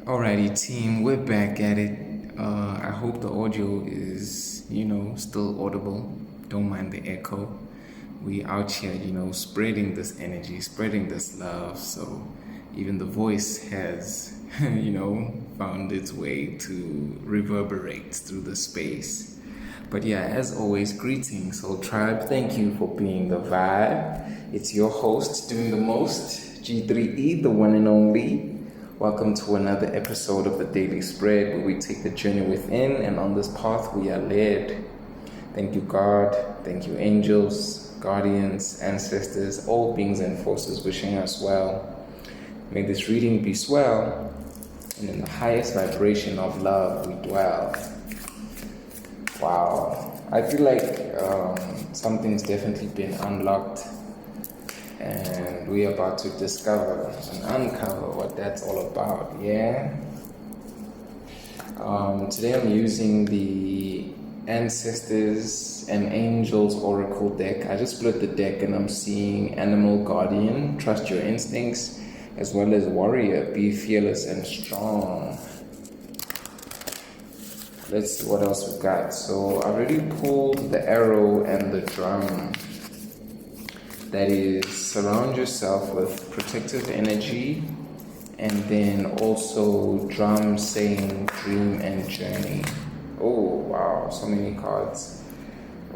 Alrighty, team, we're back at it. I hope the audio is, still audible. Don't mind the echo. We out here, spreading this energy, spreading this love. So even the voice has, found its way to reverberate through the space. But yeah, as always, greetings, Soul Tribe. Thank you for being the vibe. It's your host doing the most, G3E, the one and only. Welcome to another episode of the Daily Spread, where we take the journey within, and on this path we are led. Thank you, God. Thank you, angels, guardians, ancestors, all beings and forces wishing us well. May this reading be swell, and in the highest vibration of love we dwell. Wow. I feel like something's definitely been unlocked, and we're about to discover and uncover what that's all about. Today I'm using the Ancestors and Angels Oracle deck. I just split the deck and I'm seeing Animal Guardian, Trust Your Instincts, as well as Warrior, Be Fearless and Strong. Let's see what else we got. So I already pulled the arrow and the drum. That is, surround yourself with protective energy, and then also drum saying dream and journey. Oh wow, so many cards.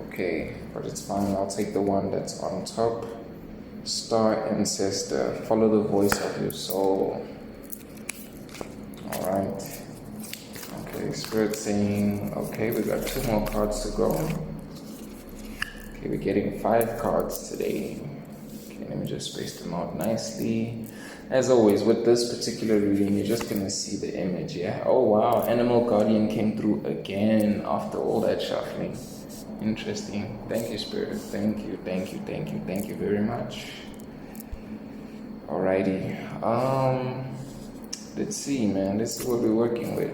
Okay, but it's fine. I'll take the one that's on top. Star Ancestor, follow the voice of your soul. Alright. Okay, Spirit saying, okay, we got 2 more cards to go. Okay, we're getting 5 cards today. Okay, let me just space them out nicely. As always, with this particular reading, you're just going to see the image, yeah? Oh, wow, Animal Guardian came through again after all that shuffling. Interesting. Thank you, Spirit. Thank you very much. Alrighty. Let's see, man. This is what we're working with.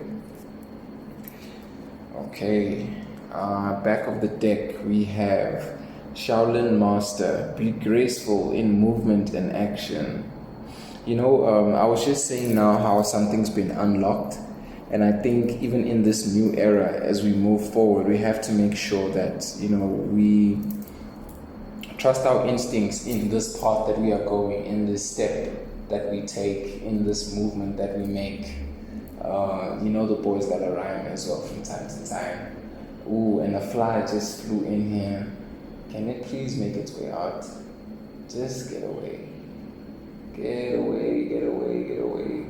Okay. Back of the deck, we have Shaolin Master, be graceful in movement and action. I was just saying now how something's been unlocked, and I think even in this new era, as we move forward, we have to make sure that, we trust our instincts in this path that we are going, in this step that we take, in this movement that we make. The boys gotta rhyme as well from time to time. Ooh, and a fly just flew in here. Can it please make its way out? Just get away. Get away.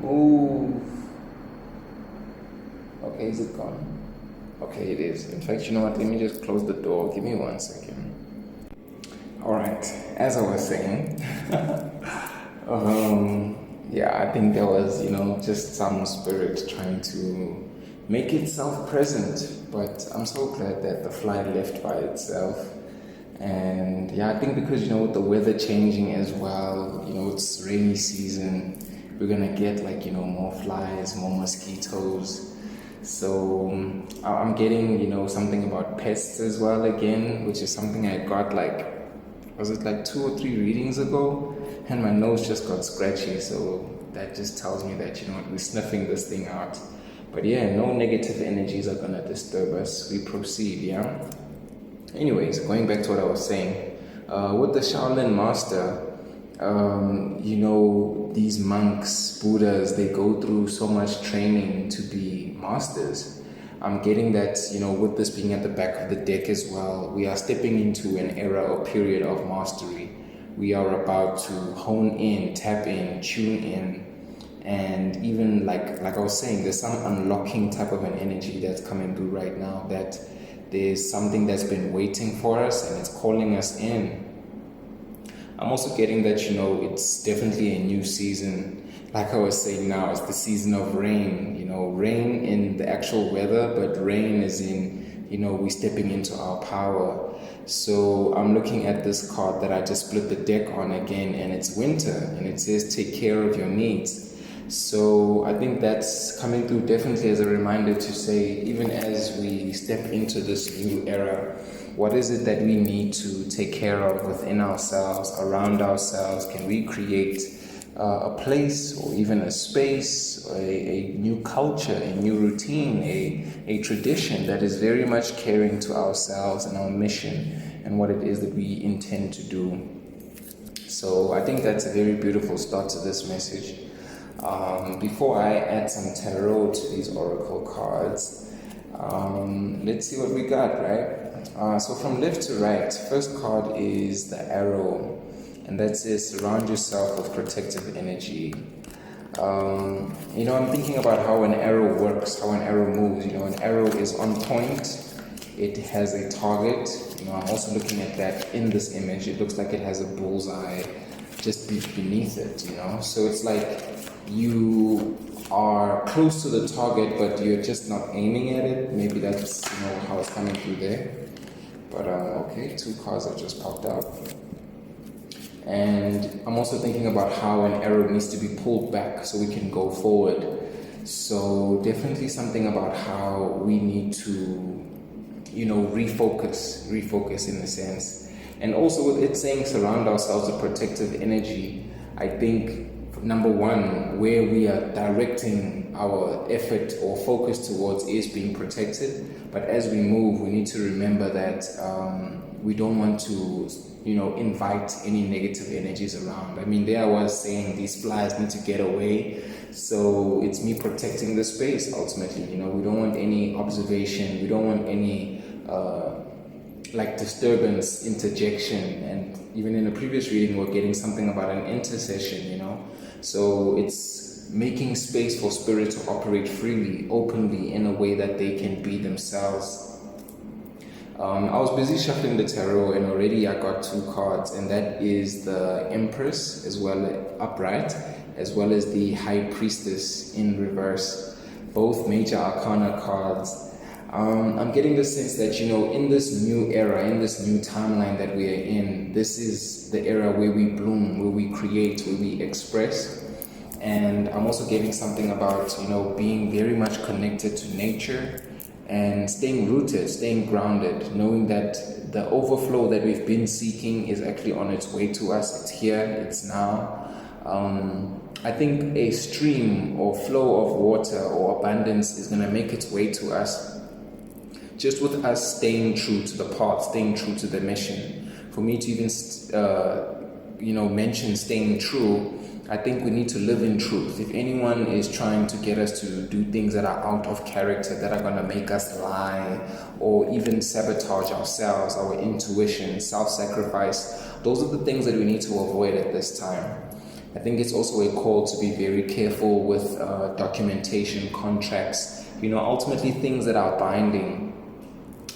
Move. Okay, is it gone? Okay, it is. In fact, you know what? Let me just close the door. Give me 1 second. Alright, as I was saying, I think there was, just some spirit trying to make itself present, but I'm so glad that the fly left by itself. And I think because with the weather changing as well, it's rainy season, we're gonna get more flies, more mosquitoes. So I'm getting something about pests as well again, which is something I got was it 2 or 3 readings ago, and my nose just got scratchy. So that just tells me that we're sniffing this thing out. But no negative energies are gonna disturb us. We proceed, Anyways, going back to what I was saying, with the Shaolin Master, these monks, Buddhas, they go through so much training to be masters. I'm getting that, with this being at the back of the deck as well, we are stepping into an era or period of mastery. We are about to hone in, tap in, tune in, and even like I was saying, there's some unlocking type of an energy that's coming through right now, that there's something that's been waiting for us and it's calling us in. I'm also getting that, it's definitely a new season. Like I was saying now, it's the season of rain. Rain in the actual weather, but rain is in, we're stepping into our power. So I'm looking at this card that I just split the deck on again, and it's winter, and it says take care of your needs. So I think that's coming through definitely as a reminder to say, even as we step into this new era, what is it that we need to take care of within ourselves, around ourselves? Can we create a place or even a space, a new culture, a new routine, a tradition that is very much caring to ourselves and our mission and what it is that we intend to do. So I think that's a very beautiful start to this message. Before I add some tarot to these oracle cards, let's see what we got, right? So from left to right, first card is the arrow, and that says surround yourself with protective energy. I'm thinking about how an arrow works, how an arrow moves. An arrow is on point, it has a target. I'm also looking at that in this image. It looks like it has a bullseye just beneath it, so it's like you are close to the target, but you're just not aiming at it. Maybe that's how it's coming through there. But okay, 2 cards have just popped up. And I'm also thinking about how an arrow needs to be pulled back so we can go forward. So definitely something about how we need to, refocus in a sense. And also with it saying surround ourselves with protective energy, I think number one, where we are directing our effort or focus towards is being protected. But as we move, we need to remember that we don't want to invite any negative energies around. I mean, there I was saying these flies need to get away. So it's me protecting the space ultimately. We don't want any observation. We don't want any disturbance, interjection. And even in the previous reading, we're getting something about an intercession, So it's making space for spirit to operate freely, openly, in a way that they can be themselves. I was busy shuffling the tarot and already I got 2 cards, and that is the Empress as well upright, as well as the High Priestess in reverse, both major arcana cards. I'm getting the sense that, in this new era, in this new timeline that we are in, this is the era where we bloom, where we create, where we express. And I'm also getting something about, being very much connected to nature and staying rooted, staying grounded, knowing that the overflow that we've been seeking is actually on its way to us. It's here, it's now. I think a stream or flow of water or abundance is going to make its way to us, just with us staying true to the path, staying true to the mission. For me to even, mention staying true, I think we need to live in truth. If anyone is trying to get us to do things that are out of character, that are going to make us lie, or even sabotage ourselves, our intuition, self-sacrifice, those are the things that we need to avoid at this time. I think it's also a call to be very careful with documentation, contracts, ultimately things that are binding.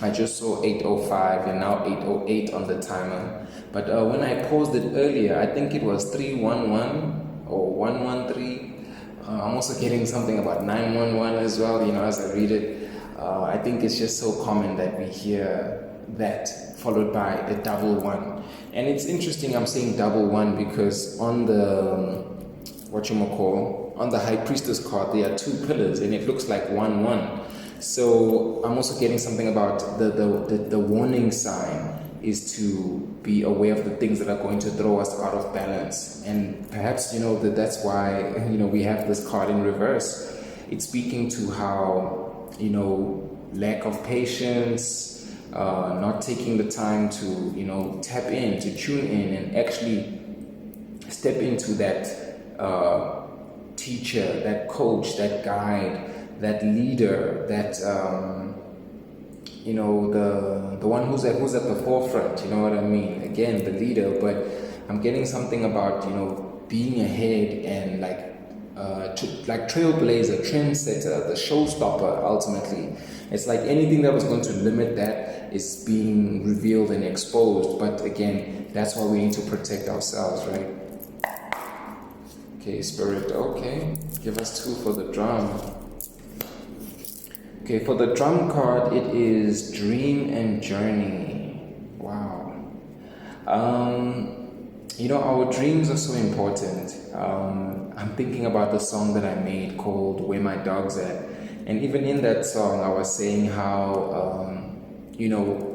I just saw 8:05 and now 8:08 on the timer. But when I paused it earlier, I think it was 311 or 113. I'm also getting something about 911 as well, as I read it. I think it's just so common that we hear that followed by a double one. And it's interesting I'm saying double one because on the, on the High Priestess card, there are 2 pillars and it looks like 1-1. So I'm also getting something about the warning sign is to be aware of the things that are going to throw us out of balance. And perhaps, that's why, we have this card in reverse. It's speaking to how, lack of patience, not taking the time to, tap in, to tune in and actually step into that teacher, that coach, that guide, that leader, that the one who's at the forefront, you know what I mean? Again, the leader, but I'm getting something about, being ahead and trailblazer, trendsetter, the showstopper ultimately. It's like anything that was going to limit that is being revealed and exposed, but again, that's why we need to protect ourselves, right? Okay, Spirit, okay. Give us 2 for the drum. Okay, for the drum card, it is Dream and Journey. Wow. Our dreams are so important. I'm thinking about the song that I made called Where My Dog's At. And even in that song, I was saying how,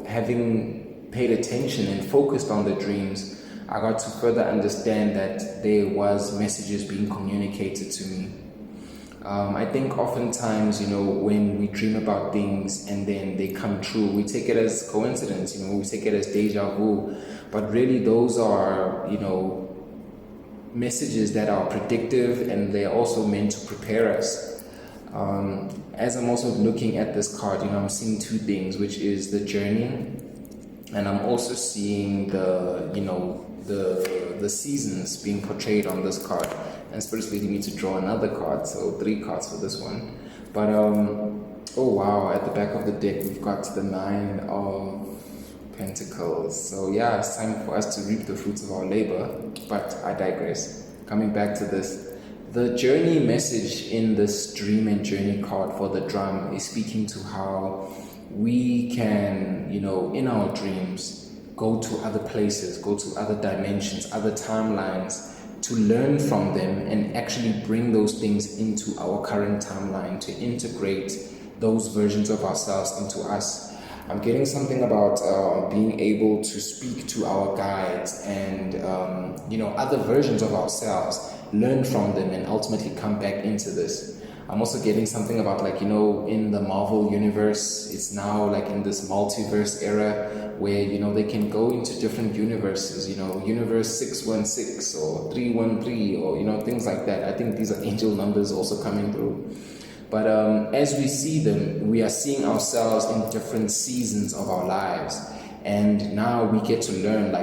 having paid attention and focused on the dreams, I got to further understand that there was messages being communicated to me. I think oftentimes, when we dream about things and then they come true, we take it as coincidence, we take it as deja vu. But really, those are, messages that are predictive, and they're also meant to prepare us. As I'm also looking at this card, I'm seeing two things, which is the journey, and I'm also seeing the seasons being portrayed on this card. And Spirit's leading me to draw another card, so 3 cards for this one. But oh wow, at the back of the deck we've got the 9 of Pentacles. So yeah, it's time for us to reap the fruits of our labor. But I digress. Coming back to this, the journey message in this dream and journey card for the drum is speaking to how we can, in our dreams, go to other places, go to other dimensions, other timelines, to learn from them and actually bring those things into our current timeline, to integrate those versions of ourselves into us. I'm getting something about being able to speak to our guides and, other versions of ourselves, learn from them and ultimately come back into this. I'm also getting something about in the Marvel universe, it's now like in this multiverse era where, they can go into different universes, universe 616 or 313 or, things like that. I think these are angel numbers also coming through. But as we see them, we are seeing ourselves in different seasons of our lives. And now we get to learn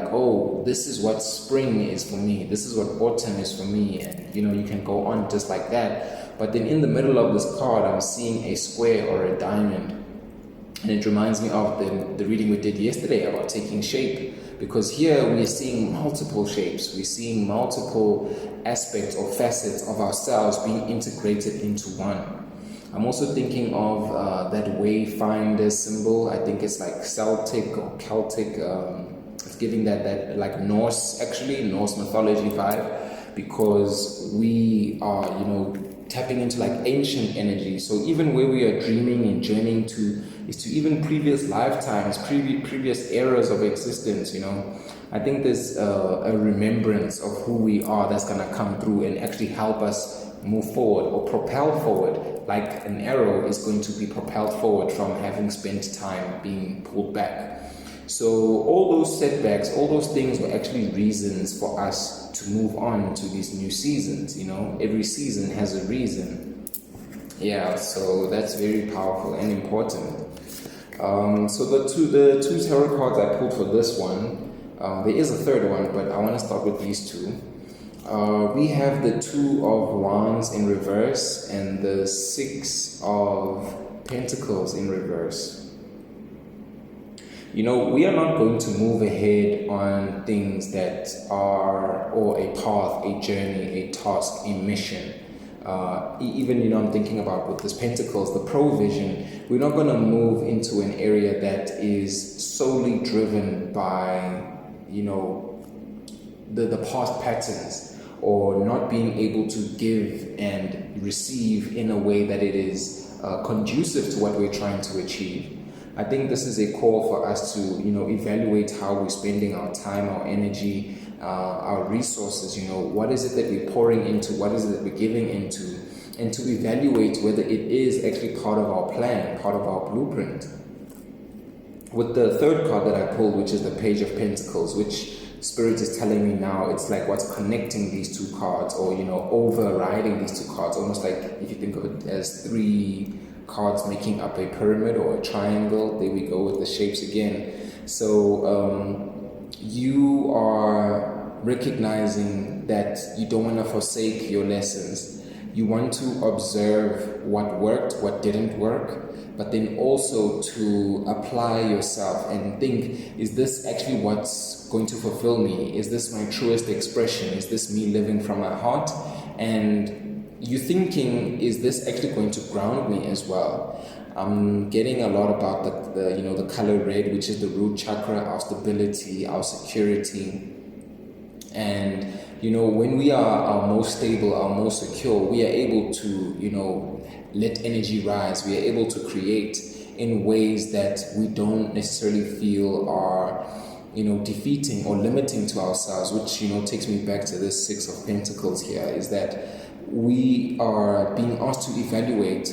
this is what spring is for me. This is what autumn is for me. And, you can go on just like that. But then in the middle of this card, I'm seeing a square or a diamond. And it reminds me of the reading we did yesterday about taking shape. Because here we're seeing multiple shapes. We're seeing multiple aspects or facets of ourselves being integrated into one. I'm also thinking of that wayfinder symbol. I think it's like Celtic or Celtic. It's giving that like Norse mythology vibe, because we are, tapping into like ancient energy. So even where we are dreaming and journeying to is to even previous lifetimes, previous eras of existence, I think there's a remembrance of who we are that's going to come through and actually help us move forward or propel forward, like an arrow is going to be propelled forward from having spent time being pulled back. So all those setbacks, all those things were actually reasons for us to move on to these new seasons. Every season has a reason. Yeah, so that's very powerful and important. So the two tarot cards I pulled for this one, there is a third one, but I want to start with these two. We have the 2 of Wands in reverse and the 6 of Pentacles in reverse. We are not going to move ahead on things that are, or a path, a journey, a task, a mission. Even, I'm thinking about with this Pentacles, the provision, we're not going to move into an area that is solely driven by, the past patterns, or not being able to give and receive in a way that it is conducive to what we're trying to achieve. I think this is a call for us to, evaluate how we're spending our time, our energy, our resources. What is it that we're pouring into? What is it that we're giving into? And to evaluate whether it is actually part of our plan, part of our blueprint. With the third card that I pulled, which is the Page of Pentacles, which Spirit is telling me now, it's like what's connecting these 2 cards, or overriding these 2 cards, almost like if you think of it as 3 cards making up a pyramid or a triangle. There we go with the shapes again. So you are recognizing that you don't want to forsake your lessons. You want to observe what worked, what didn't work, but then also to apply yourself and think, is this actually what's going to fulfill me? Is this my truest expression? Is this me living from my heart? And you thinking, is this actually going to ground me as well? I'm getting a lot about the color red, which is the root chakra, our stability, our security. And when we are our most stable, our most secure, we are able to let energy rise. We are able to create in ways that we don't necessarily feel are defeating or limiting to ourselves, which, takes me back to this Six of Pentacles here, is that we are being asked to evaluate,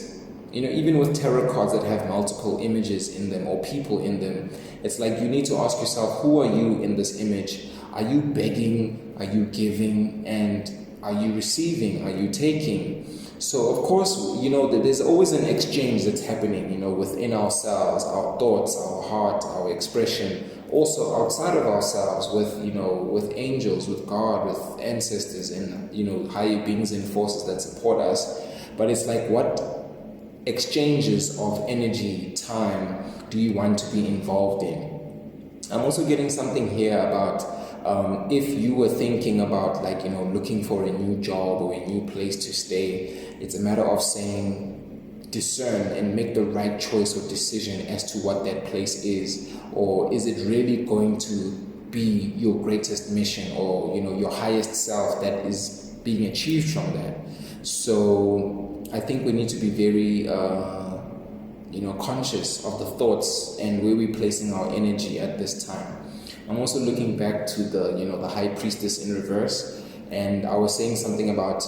even with tarot cards that have multiple images in them or people in them. It's like you need to ask yourself, who are you in this image? Are you begging? Are you giving? And are you receiving? Are you taking? So, of course, there's always an exchange that's happening, within ourselves, our thoughts, our heart, our expression. Also outside of ourselves with angels, with God, with ancestors, and, higher beings and forces that support us. But it's like, what exchanges of energy, time do you want to be involved in? I'm also getting something here about if you were thinking about looking for a new job or a new place to stay, it's a matter of saying, discern and make the right choice or decision as to what that place is, or is it really going to be your greatest mission or your highest self that is being achieved from that. So I think we need to be very conscious of the thoughts and where we're placing our energy at this time. I'm also looking back to the High Priestess in reverse, and I was saying something about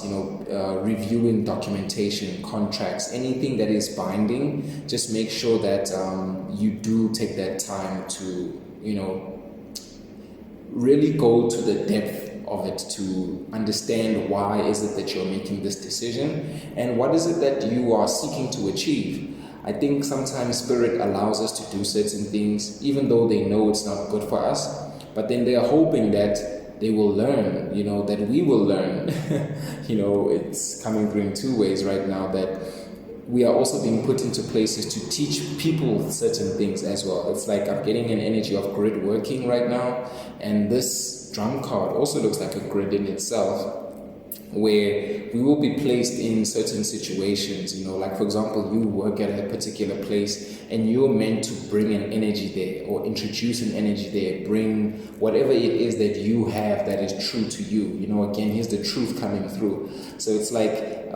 reviewing documentation, contracts, anything that is binding. Just make sure that you do take that time to really go to the depth of it to understand why is it that you're making this decision and what is it that you are seeking to achieve. I think sometimes Spirit allows us to do certain things even though they know it's not good for us, but then they are hoping that they will learn, that we will learn. It's coming through in two ways right now, that we are also being put into places to teach people certain things as well. It's like I'm getting an energy of grid working right now, and this drum card also looks like a grid in itself, where we will be placed in certain situations, like for example, you work at a particular place and you're meant to bring an energy there or introduce an energy there, bring whatever it is that you have that is true to you. Again, here's the truth coming through. So it's like,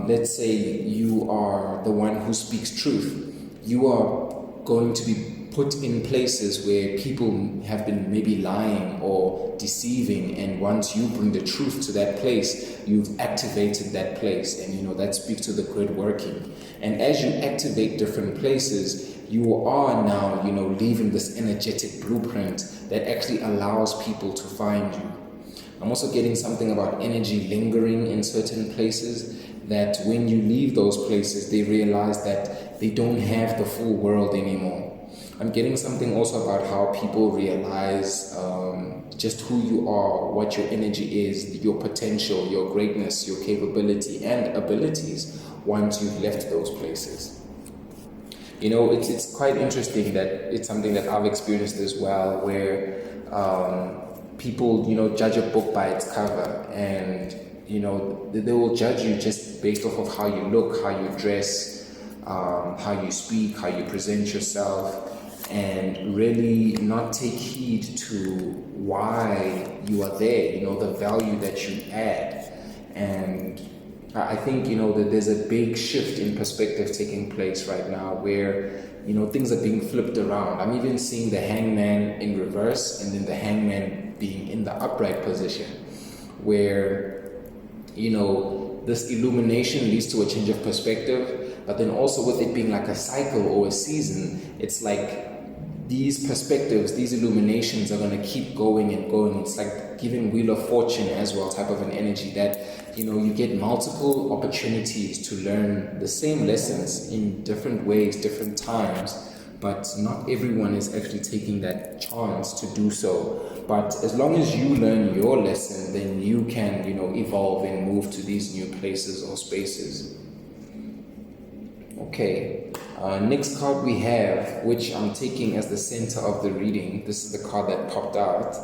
let's say you are the one who speaks truth. You are going to be put in places where people have been maybe lying or deceiving, and once you bring the truth to that place, you've activated that place, and that speaks to the grid working. And as you activate different places, you are now leaving this energetic blueprint that actually allows people to find you. I'm also getting something about energy lingering in certain places, that when you leave those places, they realize that they don't have the full world anymore. I'm getting something also about how people realize just who you are, what your energy is, your potential, your greatness, your capability and abilities once you've left those places. It's quite interesting that it's something that I've experienced as well, where people, judge a book by its cover, and, they will judge you just based off of how you look, how you dress, how you speak, how you present yourself, and really not take heed to why you are there, the value that you add. And I think, that there's a big shift in perspective taking place right now, where, things are being flipped around. I'm even seeing the Hangman in reverse and then the Hangman being in the upright position, where, this illumination leads to a change of perspective, but then also with it being like a cycle or a season, it's like these perspectives, these illuminations are going to keep going and going. It's like giving Wheel of Fortune as well, type of an energy that, you get multiple opportunities to learn the same lessons in different ways, different times, but not everyone is actually taking that chance to do so. But as long as you learn your lesson, then you can, evolve and move to these new places or spaces. Okay, next card we have, which I'm taking as the center of the reading. This is the card that popped out.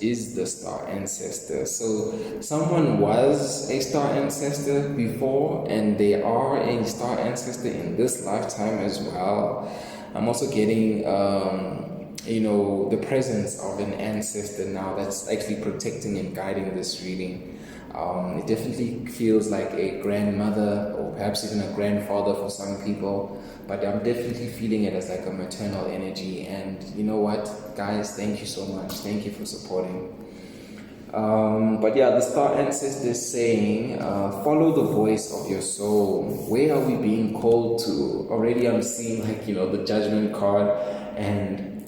Is the Star Ancestor. So someone was a Star Ancestor before, and they are a Star Ancestor in this lifetime as well. I'm also getting the presence of an ancestor now that's actually protecting and guiding this reading. It definitely feels like a grandmother or perhaps even a grandfather for some people, but I'm definitely feeling it as like a maternal energy. And you know what, guys, thank you so much. Thank you for supporting. But yeah, the star ancestor is saying, follow the voice of your soul. Where are we being called to? Already I'm seeing like, the judgment card and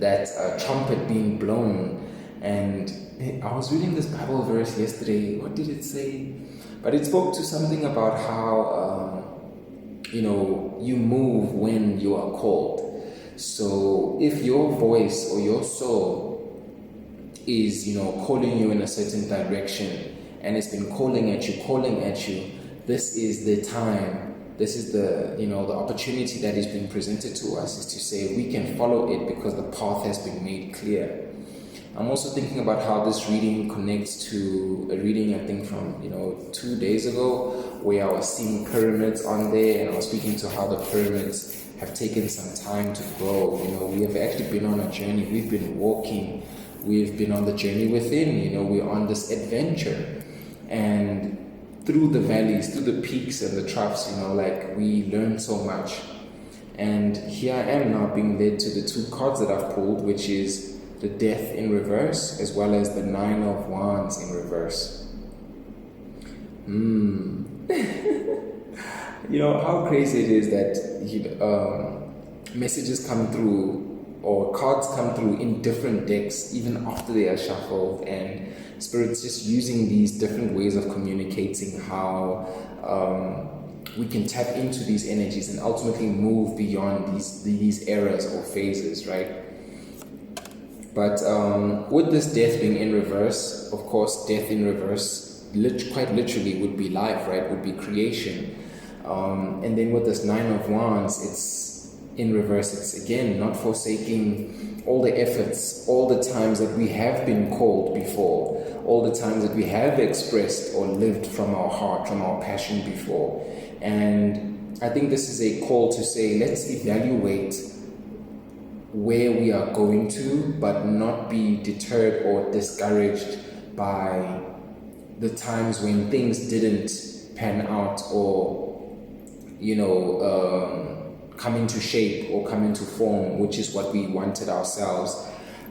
that trumpet being blown. And I was reading this Bible verse yesterday. What did it say? But it spoke to something about how, you move when you are called. So if your voice or your soul is calling you in a certain direction and it's been calling at you, this is the time, this is the opportunity that is being presented to us, is to say we can follow it because the path has been made clear. I'm also thinking about how this reading connects to a reading I think from 2 days ago, where I was seeing pyramids on there, and I was speaking to how the pyramids have taken some time to grow. We have actually been on a journey, we've been walking, we've been on the journey within, we're on this adventure. And through the valleys, through the peaks and the troughs, we learn so much. And here I am now being led to the 2 cards that I've pulled, which is the Death in reverse, as well as the 9 of Wands in reverse. How crazy it is that messages come through or cards come through in different decks even after they are shuffled, and Spirit's just using these different ways of communicating how we can tap into these energies and ultimately move beyond these eras or phases, right? But with this death being in reverse, of course, death in reverse quite literally would be life, right? Would be creation. And then with this 9 of Wands, it's in reverse. It's again not forsaking all the efforts, all the times that we have been called before, all the times that we have expressed or lived from our heart, from our passion before. And I think this is a call to say, let's evaluate where we are going to, but not be deterred or discouraged by the times when things didn't pan out or come into shape or come into form, which is what we wanted ourselves.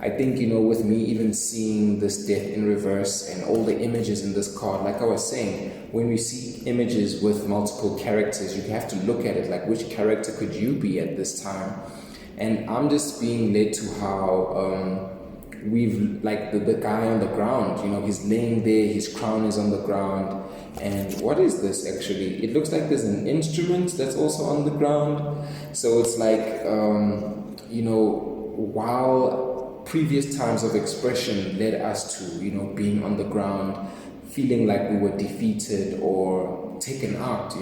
I think, with me even seeing this death in reverse and all the images in this card, like I was saying, when we see images with multiple characters, you have to look at it like, which character could you be at this time? And I'm just being led to how we've, like the guy on the ground, he's laying there, his crown is on the ground. And what is this actually? It looks like there's an instrument that's also on the ground. So it's like, while previous times of expression led us to, being on the ground, feeling like we were defeated or taken out,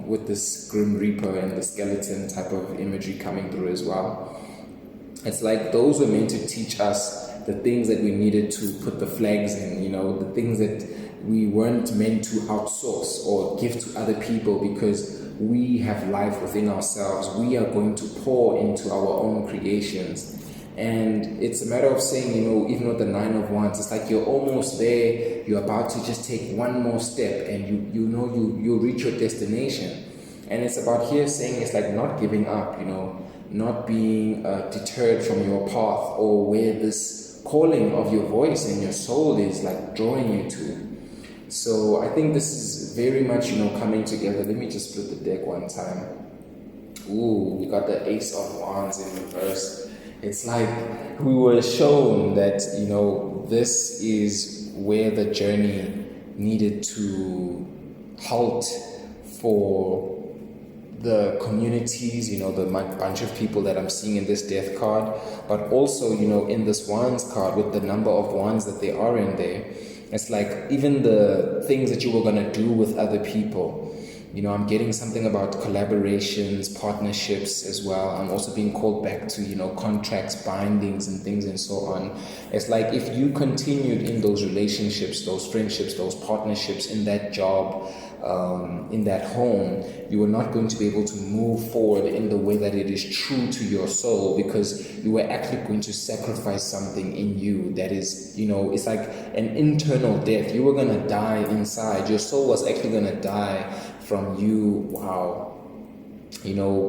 with this Grim Reaper and the skeleton type of imagery coming through as well. It's like those were meant to teach us the things that we needed to put the flags in, the things that we weren't meant to outsource or give to other people, because we have life within ourselves. We are going to pour into our own creations. And it's a matter of saying, even with the 9 of Wands, it's like you're almost there, you're about to just take one more step and you'll reach your destination. And it's about here saying it's like not giving up, not being deterred from your path or where this calling of your voice and your soul is like drawing you to. So I think this is very much, coming together. Let me just split the deck one time. Ooh, we got the Ace of Wands in reverse. It's like we were shown that, this is where the journey needed to halt for the communities, the bunch of people that I'm seeing in this death card, but also, in this Wands card with the number of wands that they are in there. It's like even the things that you were going to do with other people, I'm getting something about collaborations, partnerships as well. I'm also being called back to, contracts, bindings, and things and so on. It's like if you continued in those relationships, those friendships, those partnerships, in that job, in that home, you are not going to be able to move forward in the way that it is true to your soul, because you are actually going to sacrifice something in you that is, it's like an internal death. You were going to die inside. Your soul was actually going to die from you,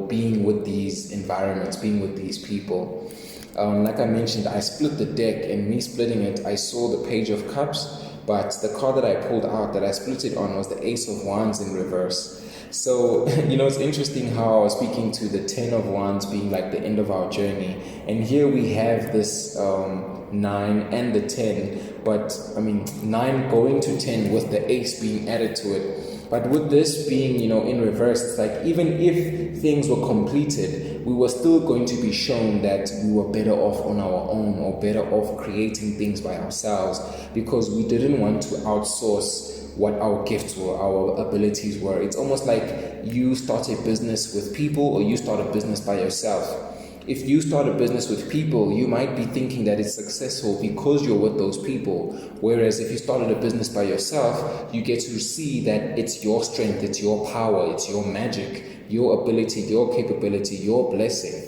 being with these environments, being with these people. Like I mentioned, I split the deck, and me splitting it, I saw the Page of Cups, but the card that I pulled out that I split it on was the Ace of Wands in reverse. So, it's interesting how I was speaking to the 10 of Wands being like the end of our journey. And here we have this 9 and the 10, but 9 going to 10 with the Ace being added to it. But with this being, in reverse, it's like even if things were completed, we were still going to be shown that we were better off on our own, or better off creating things by ourselves, because we didn't want to outsource what our gifts were, our abilities were. It's almost like you start a business with people, or you start a business by yourself. If you start a business with people, you might be thinking that it's successful because you're with those people. Whereas if you started a business by yourself, you get to see that it's your strength, it's your power, it's your magic, your ability, your capability, your blessing.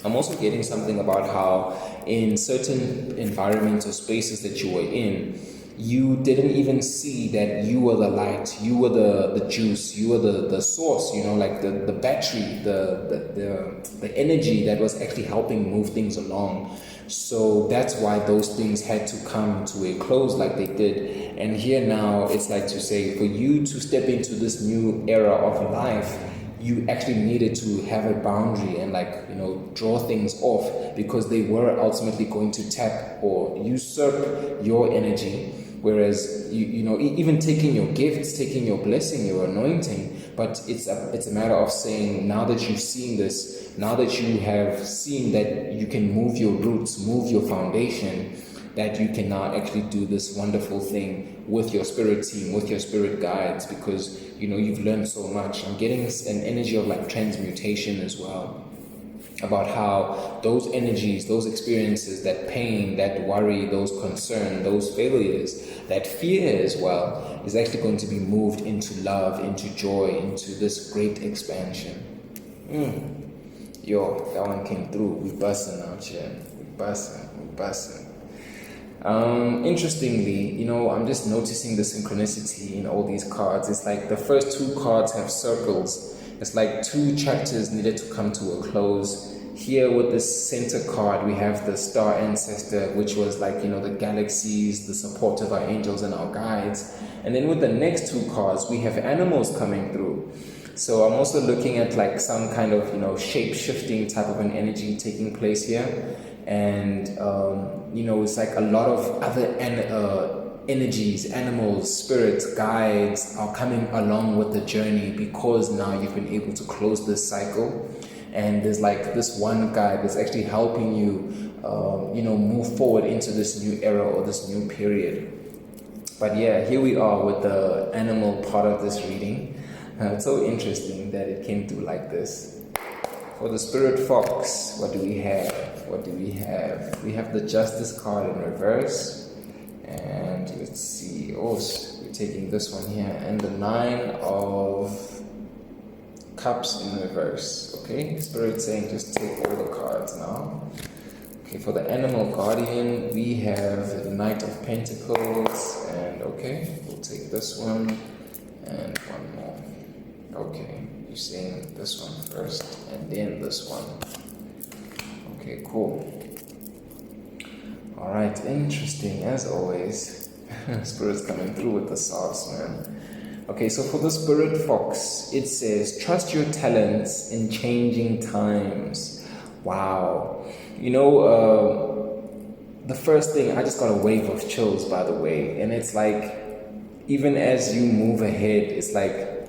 I'm also getting something about how in certain environments or spaces that you were in, you didn't even see that you were the light, you were the juice, you were the source, like the battery, the energy that was actually helping move things along. So that's why those things had to come to a close like they did. And here now, it's like to say, for you to step into this new era of life, you actually needed to have a boundary and draw things off, because they were ultimately going to tap or usurp your energy. Whereas even taking your gifts, taking your blessing, your anointing, but it's a matter of saying, now that you've seen this, now that you have seen that you can move your roots, move your foundation, that you can now actually do this wonderful thing with your spirit team, with your spirit guides, because you've learned so much. I'm getting an energy of transmutation as well, about how those energies, those experiences, that pain, that worry, those concern, those failures, that fear as well, is actually going to be moved into love, into joy, into this great expansion. Yo, that one came through. We busting out here. We busting. Interestingly, I'm just noticing the synchronicity in all these cards. It's like the first two cards have circles. It's like two chapters needed to come to a close. Here with this center card, we have the star ancestor, which was the galaxies, the support of our angels and our guides. And then with the next two cards, we have animals coming through. So I'm also looking at some kind of, shape-shifting type of an energy taking place here. And, it's like a lot of other energies, animals, spirits, guides are coming along with the journey, because now you've been able to close this cycle. And there's this one guide that's actually helping you, move forward into this new era or this new period. But yeah, here we are with the animal part of this reading. It's so interesting that it came through like this. For the spirit fox, what do we have? We have the Justice card in reverse. And let's see, we're taking this one here. And the 9 of Cups in reverse. Okay, Spirit saying just take all the cards now. Okay, for the animal guardian, we have the Knight of Pentacles. And okay, we'll take this one and one more. Okay, you're saying this one first and then this one. Okay, cool. Alright, interesting as always. Spirit's coming through with the sauce, man. Okay, so for the spirit fox, it says, trust your talents in changing times. Wow. The first thing, I just got a wave of chills, by the way. And it's even as you move ahead, it's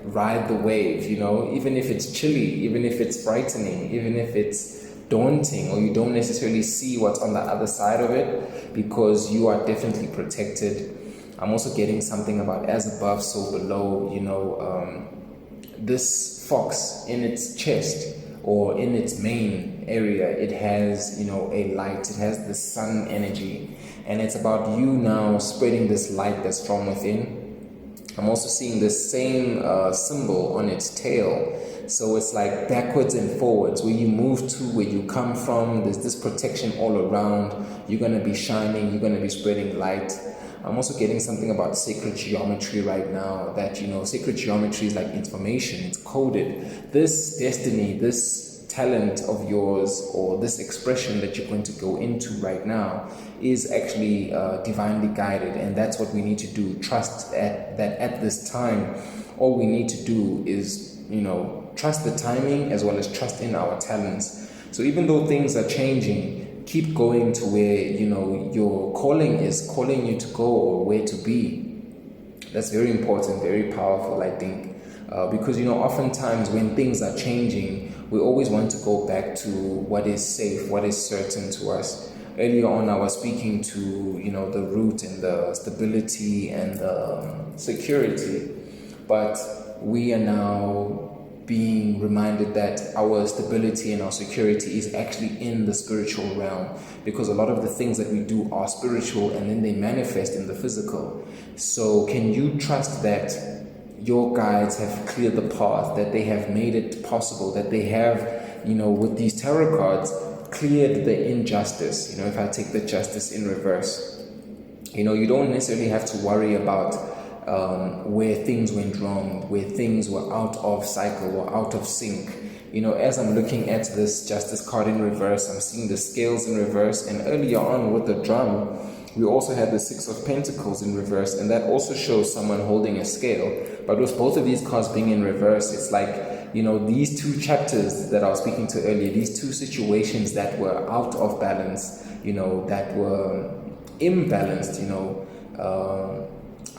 ride the wave, even if it's chilly, even if it's frightening, even if it's daunting, or you don't necessarily see what's on the other side of it, because you are definitely protected. I'm also getting something about as above, so below, this fox in its chest or in its main area, it has, a light, it has the sun energy, and it's about you now spreading this light that's from within. I'm also seeing the same symbol on its tail. So it's like backwards and forwards, where you move to, where you come from, there's this protection all around. You're going to be shining, you're going to be spreading light. I'm also getting something about sacred geometry right now, that, sacred geometry is like information, it's coded. This destiny, this talent of yours, or this expression that you're going to go into right now is actually divinely guided, and that's what we need to do. Trust that at this time, all we need to do is, trust the timing as well as trust in our talents. So even though things are changing, keep going to where, your calling is calling you to go, or where to be. That's very important, very powerful, I think. Because, oftentimes when things are changing, we always want to go back to what is safe, what is certain to us. Earlier on, I was speaking to, the root and the stability and the security. But we are now being reminded that our stability and our security is actually in the spiritual realm, because a lot of the things that we do are spiritual and then they manifest in the physical. So can you trust that your guides have cleared the path, that they have made it possible, that they have, with these tarot cards, cleared the injustice? If I take the justice in reverse, you don't necessarily have to worry about where things went wrong, where things were out of cycle or out of sync. As I'm looking at this justice card in reverse, I'm seeing the scales in reverse, and earlier on with the drum, we also had the Six of Pentacles in reverse, and that also shows someone holding a scale. But with both of these cards being in reverse, it's like, these two chapters that I was speaking to earlier, these two situations that were out of balance, that were imbalanced,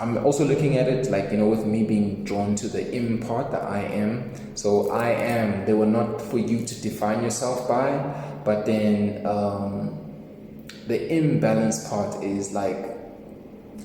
I'm also looking at it like, with me being drawn to the im part, the I am. So I am, they were not for you to define yourself by, but then the imbalance part is like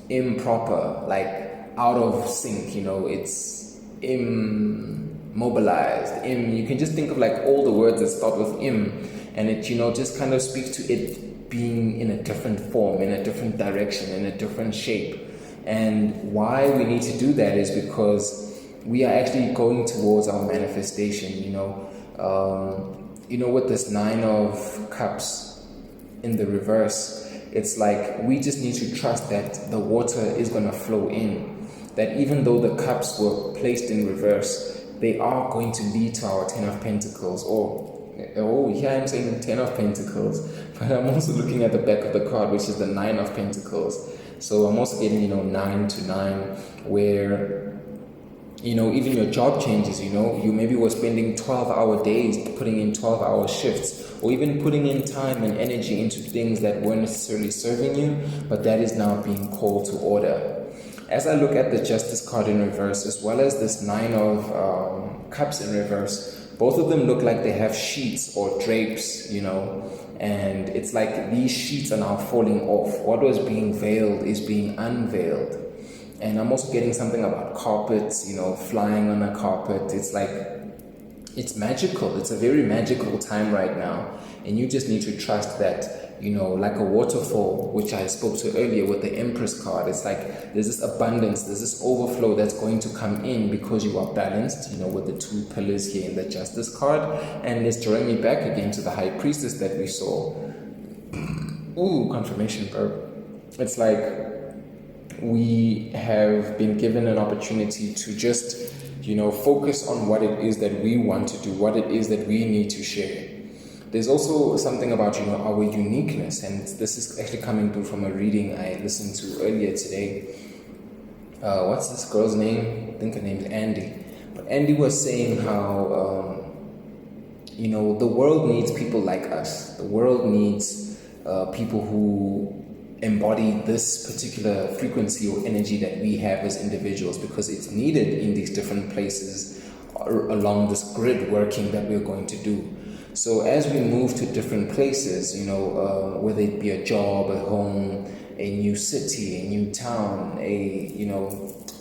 improper, like out of sync, it's immobilized. You can just think of like all the words that start with im, and it, just kind of speaks to it being in a different form, in a different direction, in a different shape. And why we need to do that is because we are actually going towards our manifestation, with this Nine of Cups in the reverse, it's like we just need to trust that the water is going to flow in, that even though the cups were placed in reverse, they are going to lead to our Ten of Pentacles, here I'm saying Ten of Pentacles, but I'm also looking at the back of the card, which is the Nine of Pentacles. So I'm also getting, 9 to 9, where, even your job changes, you maybe were spending 12-hour days, putting in 12-hour shifts, or even putting in time and energy into things that weren't necessarily serving you, but that is now being called to order. As I look at the Justice card in reverse, as well as this Nine of Cups in reverse, both of them look like they have sheets or drapes, and it's like these sheets are now falling off. What was being veiled is being unveiled. And I'm also getting something about carpets, flying on a carpet. It's like, it's magical. It's a very magical time right now. And you just need to trust that, like a waterfall, which I spoke to earlier with the Empress card. It's like there's this abundance, there's this overflow that's going to come in because you are balanced, with the two pillars here in the Justice card. And it's drawing me back again to the High Priestess that we saw. Ooh, confirmation, bro. It's like we have been given an opportunity to just, focus on what it is that we want to do, what it is that we need to share. There's also something about, our uniqueness, and this is actually coming through from a reading I listened to earlier today. What's this girl's name? I think her name's Andy. But Andy was saying how, the world needs people like us. The world needs people who embody this particular frequency or energy that we have as individuals, because it's needed in these different places along this grid working that we're going to do. So as we move to different places, whether it be a job, a home, a new city, a new town,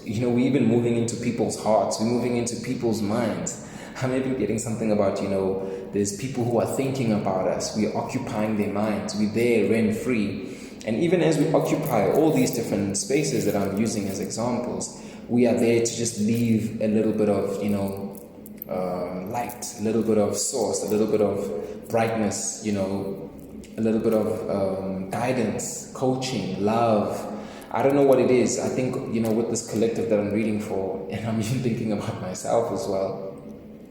we're even moving into people's hearts, we're moving into people's minds. I'm even getting something about, there's people who are thinking about us, we're occupying their minds, we're there rent free. And even as we occupy all these different spaces that I'm using as examples, we are there to just leave a little bit of, light, a little bit of source, a little bit of brightness, a little bit of guidance, coaching, love. I don't know what it is. I think, with this collective that I'm reading for, and I'm even thinking about myself as well,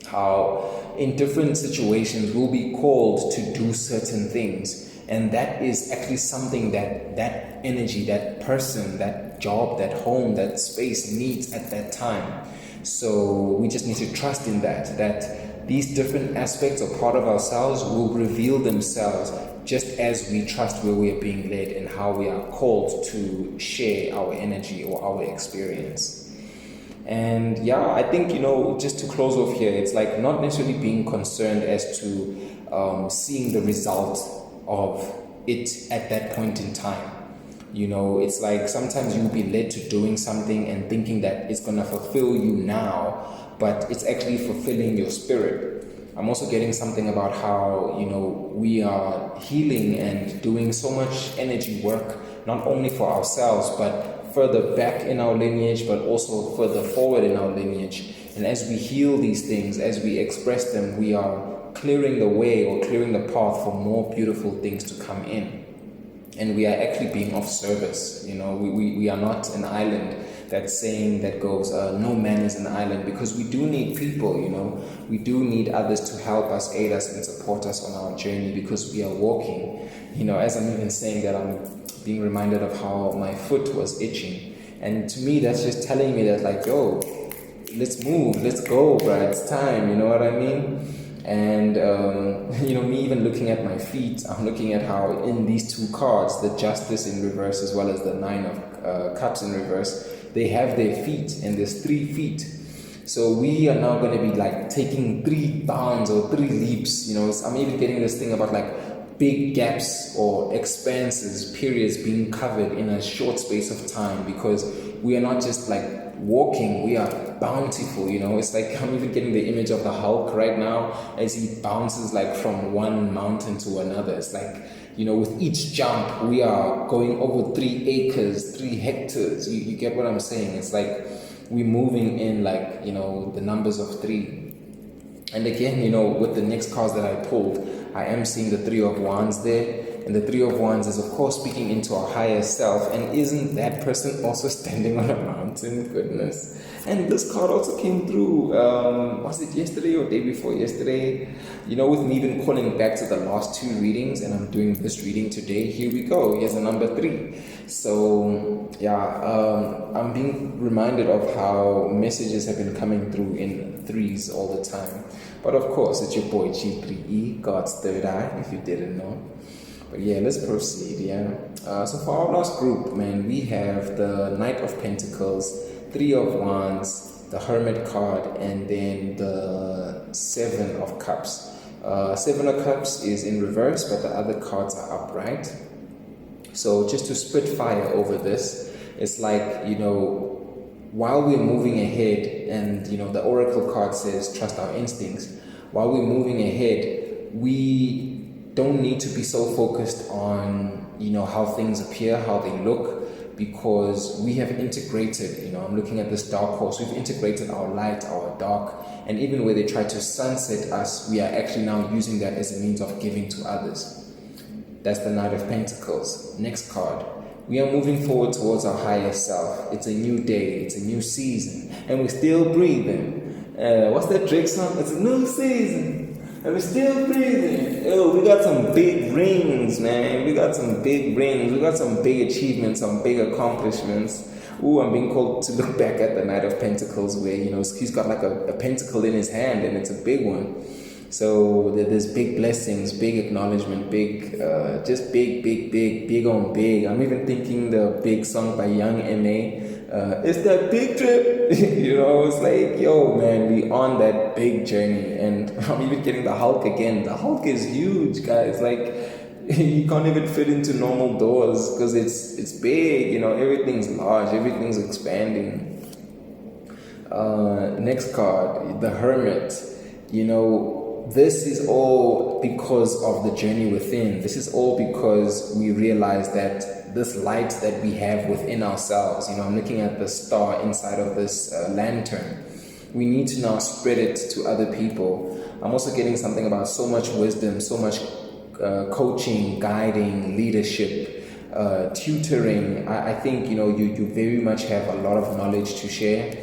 how in different situations we'll be called to do certain things. And that is actually something that energy, that person, that job, that home, that space needs at that time. So we just need to trust in that these different aspects or part of ourselves will reveal themselves just as we trust where we are being led and how we are called to share our energy or our experience. And I think, just to close off here, it's like not necessarily being concerned as to seeing the result of it at that point in time. It's like sometimes you'll be led to doing something and thinking that it's going to fulfill you now, but it's actually fulfilling your spirit. I'm also getting something about how, we are healing and doing so much energy work, not only for ourselves, but further back in our lineage, but also further forward in our lineage. And as we heal these things, as we express them, we are clearing the way or clearing the path for more beautiful things to come in. And we are actually being of service. We are not an island. That saying that goes, no man is an island, because we do need people, we do need others to help us, aid us, and support us on our journey, because we are walking. As I'm even saying that, I'm being reminded of how my foot was itching. And to me, that's just telling me that, like, yo, let's move, let's go, bruh, it's time, you know what I mean? And, me even looking at my feet, I'm looking at how in these two cards, the Justice in reverse as well as the Nine of Cups in reverse, they have their feet, and there's 3 feet. So we are now going to be like taking 3 bounds or 3 leaps. I'm even getting this thing about like big gaps or expanses, periods being covered in a short space of time, because we are not just like walking, we are bountiful. It's like I'm even getting the image of the Hulk right now as he bounces like from one mountain to another. It's like, with each jump we are going over 3 acres, 3 hectares. You get what I'm saying? It's like we're moving in like, the numbers of 3. And again, with the next cards that I pulled, I am seeing the 3 of Wands there. And the 3 of Wands is, of course, speaking into our higher self. And isn't that person also standing on a mountain? Goodness. And this card also came through, was it yesterday or day before yesterday? With me even calling back to the last 2 readings, and I'm doing this reading today. Here we go. Here's the number 3. So, I'm being reminded of how messages have been coming through in 3s all the time. But of course, it's your boy G3E, God's third eye, if you didn't know. But let's proceed, So for our last group, man, we have the Knight of Pentacles, 3 of Wands, the Hermit card, and then the 7 of Cups. 7 of Cups is in reverse, but the other cards are upright. So just to spit fire over this, it's like, while we're moving ahead, and, the Oracle card says, trust our instincts. While we're moving ahead, we don't need to be so focused on, how things appear, how they look, because we have integrated, I'm looking at this dark horse, we've integrated our light, our dark, and even where they try to sunset us, we are actually now using that as a means of giving to others. That's the Knight of Pentacles. Next card. We are moving forward towards our higher self. It's a new day, it's a new season, and we're still breathing. What's that Drake song? It's a new season, and we're still breathing. We got some big rings, man. We got some big rings. We got some big achievements, some big accomplishments. I'm being called to look back at the Knight of Pentacles, where, he's got like a pentacle in his hand, and it's a big one. So there's big blessings, big acknowledgement, big, just big on big. I'm even thinking the big song by Young M.A., it's that big trip. It's like, yo, man, we on that big journey. And I'm even getting the Hulk again. The Hulk is huge, guys. Like, you can't even fit into normal doors because it's big. Everything's large, everything's expanding. Next card, the Hermit. You know, this is all because of the journey within. This is all because we realize that this light that we have within ourselves, you know, I'm looking at the star inside of this lantern. We need to now spread it to other people. I'm also getting something about so much wisdom, so much coaching, guiding, leadership, tutoring. I think, you know, you very much have a lot of knowledge to share.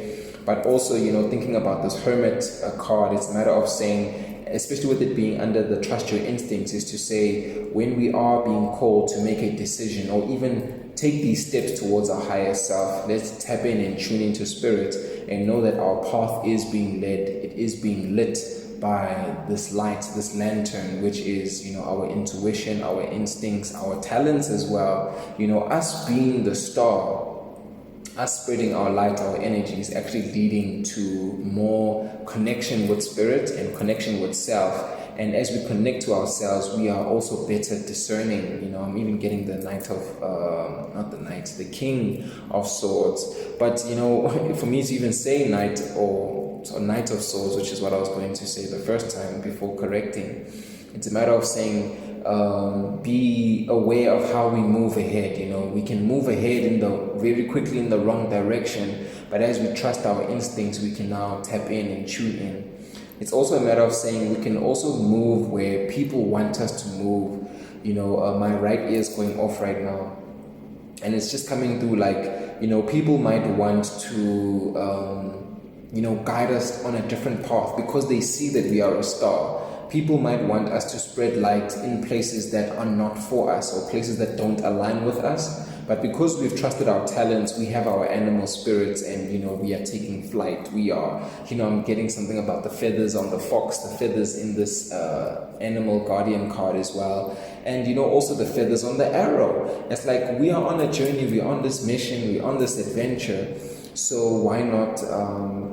But also, you know, thinking about this Hermit card, it's a matter of saying, especially with it being under the trust your instincts, is to say when we are being called to make a decision or even take these steps towards our higher self, let's tap in and tune into spirit and know that our path is being led, it is being lit by this light, this lantern, which is, you know, our intuition, our instincts, our talents as well. You know, us being the star, us spreading our light, our energy is actually leading to more connection with spirit and connection with self. And as we connect to ourselves, we are also better discerning. You know, I'm even getting the the King of Swords. But, you know, for me to even say Knight or Knight of Swords, which is what I was going to say the first time before correcting, it's a matter of saying, be aware of how we move ahead. You know, we can move ahead very quickly in the wrong direction, but as we trust our instincts, we can now tap in and tune in. It's also a matter of saying we can also move where people want us to move. You know, my right ear is going off right now, and it's just coming through like, you know, people might want to you know, guide us on a different path because they see that we are a star. People might want us to spread light in places that are not for us or places that don't align with us. But because we've trusted our talents, we have our animal spirits and, you know, we are taking flight. We are, you know, I'm getting something about the feathers on the fox, the feathers in this animal guardian card as well. And, you know, also the feathers on the arrow. It's like we are on a journey, we're on this mission, we're on this adventure. So why not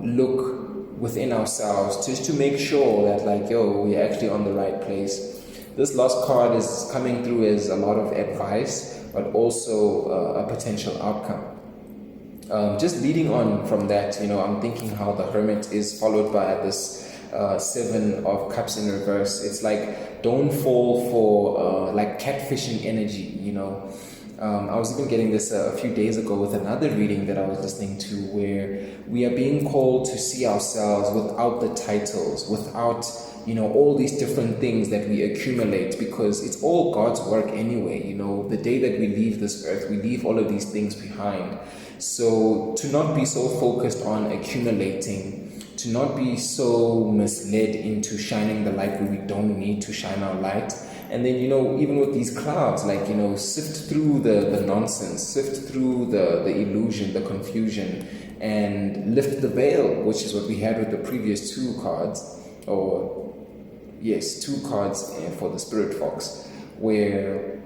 look within ourselves just to make sure that, like, yo, we're actually on the right place. This last card is coming through as a lot of advice, but also a potential outcome. Just leading on from that, you know, I'm thinking how the Hermit is followed by this Seven of Cups in reverse. It's like, don't fall for like catfishing energy, you know. I was even getting this a few days ago with another reading that I was listening to, where we are being called to see ourselves without the titles, without, you know, all these different things that we accumulate, because it's all God's work anyway. You know, the day that we leave this earth, we leave all of these things behind. So to not be so focused on accumulating, to not be so misled into shining the light where we don't need to shine our light. And then, you know, even with these clouds, like, you know, sift through the nonsense, sift through the illusion, the confusion, and lift the veil, which is what we had with the previous two cards, or yes, two cards for the Spirit Fox, where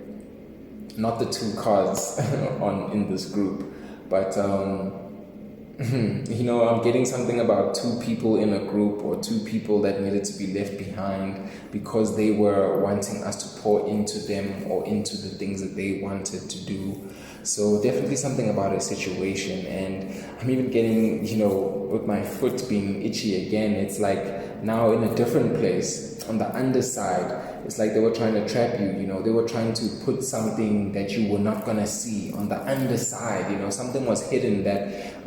not the two cards in this group, but you know, I'm getting something about two people in a group or two people that needed to be left behind because they were wanting us to pour into them or into the things that they wanted to do. So definitely something about a situation. And I'm even getting, you know, with my foot being itchy again, it's like now in a different place on the underside. It's like they were trying to trap you, you know, they were trying to put something that you were not going to see on the underside, you know, something was hidden that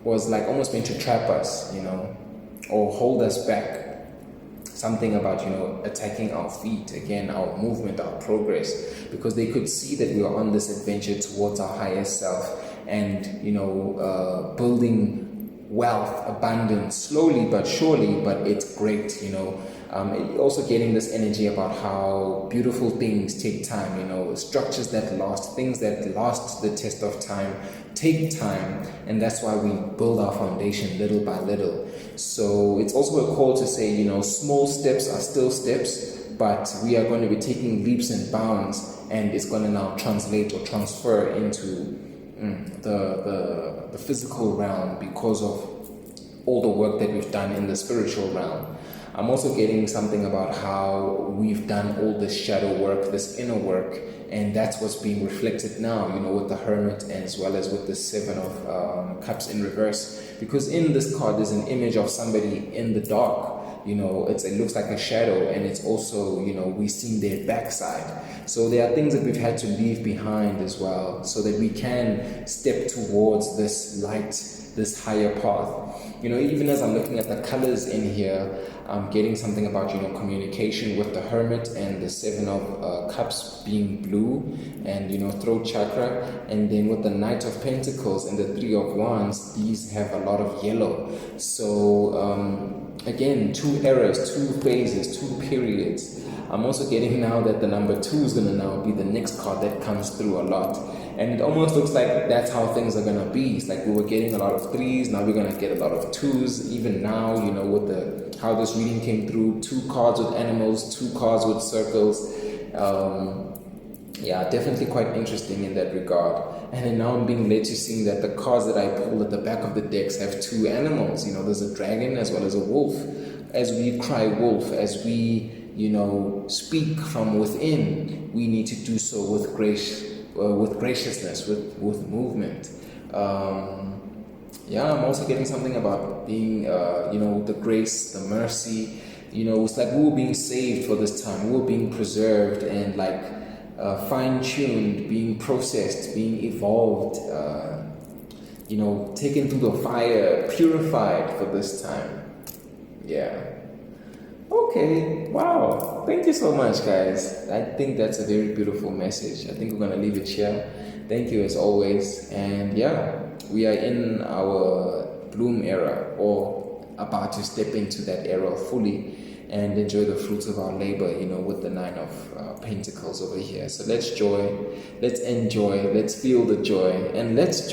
was like almost meant to trap us, you know, or hold us back. Something about, you know, attacking our feet, again, our movement, our progress, because they could see that we were on this adventure towards our higher self and, you know, building wealth, abundance, slowly but surely, but it's great, you know. Also getting this energy about how beautiful things take time, you know, structures that last, things that last the test of time take time, and that's why we build our foundation little by little. So it's also a call to say, you know, small steps are still steps, but we are going to be taking leaps and bounds, and it's going to now translate or transfer into the physical realm because of all the work that we've done in the spiritual realm. I'm also getting something about how we've done all this shadow work, this inner work, And that's what's being reflected now, with the Hermit as well as with the Seven of Cups in reverse. Because in this card, there's an image of somebody in the dark. It looks like a shadow, and it's also, we've seen their backside. So there are things that we've had to leave behind as well, so that we can step towards this light, this higher path. Even as I'm looking at the colors in here, I'm getting something about, communication with the Hermit and the Seven of Cups being blue and, throat chakra. And then with the Knight of Pentacles and the Three of Wands, these have a lot of yellow. So, again, 2 eras, 2 phases, 2 periods. I'm also getting now that the number 2 is going to now be the next card that comes through a lot. And it almost looks like that's how things are going to be. It's like we were getting a lot of 3s, now we're going to get a lot of 2s. Even now, with how this reading came through, 2 cards with animals, 2 cards with circles. Yeah, definitely quite interesting in that regard. And then now I'm being led to seeing that the cards that I pulled at the back of the decks have 2 animals. There's a dragon as well as a wolf. As we cry wolf, as we, speak from within, we need to do so with graciousness, with movement. Yeah, I'm also getting something about being, the grace, the mercy. It's like we were being saved for this time. We were being preserved and fine-tuned, being processed, being evolved, taken through the fire, purified for this time. Yeah. Okay, wow. Thank you so much, guys. I think that's a very beautiful message. I think we're going to leave it here. Thank you as always. And yeah, we are in our bloom era, or about to step into that era fully and enjoy the fruits of our labor, with the 9 of Pentacles over here. So let's enjoy, let's feel the joy, and let's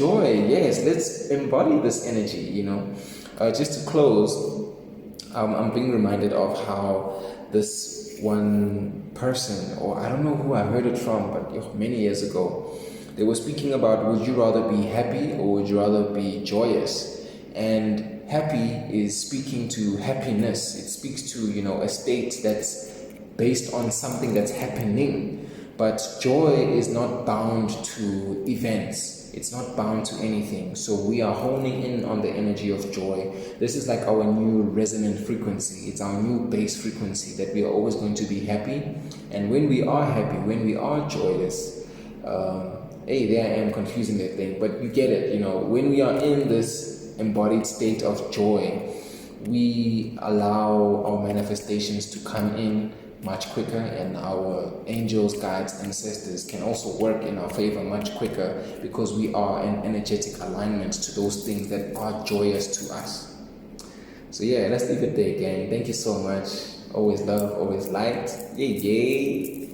embody this energy, Just to close, I'm being reminded of how this one person, or I don't know who I heard it from, but many years ago, they were speaking about, would you rather be happy or would you rather be joyous? And happy is speaking to happiness. It speaks to, a state that's based on something that's happening. But joy is not bound to events. It's not bound to anything. So we are honing in on the energy of joy. This is like our new resonant frequency. It's our new base frequency, that we are always going to be happy. And when we are happy, when we are joyous, there I am confusing that thing, but you get it. When we are in this embodied state of joy, we allow our manifestations to come in much quicker, and our angels, guides, ancestors can also work in our favor much quicker, because we are in energetic alignment to those things that are joyous to us. So yeah, let's leave it there, gang. Thank you so much. Always love, always light. Yay.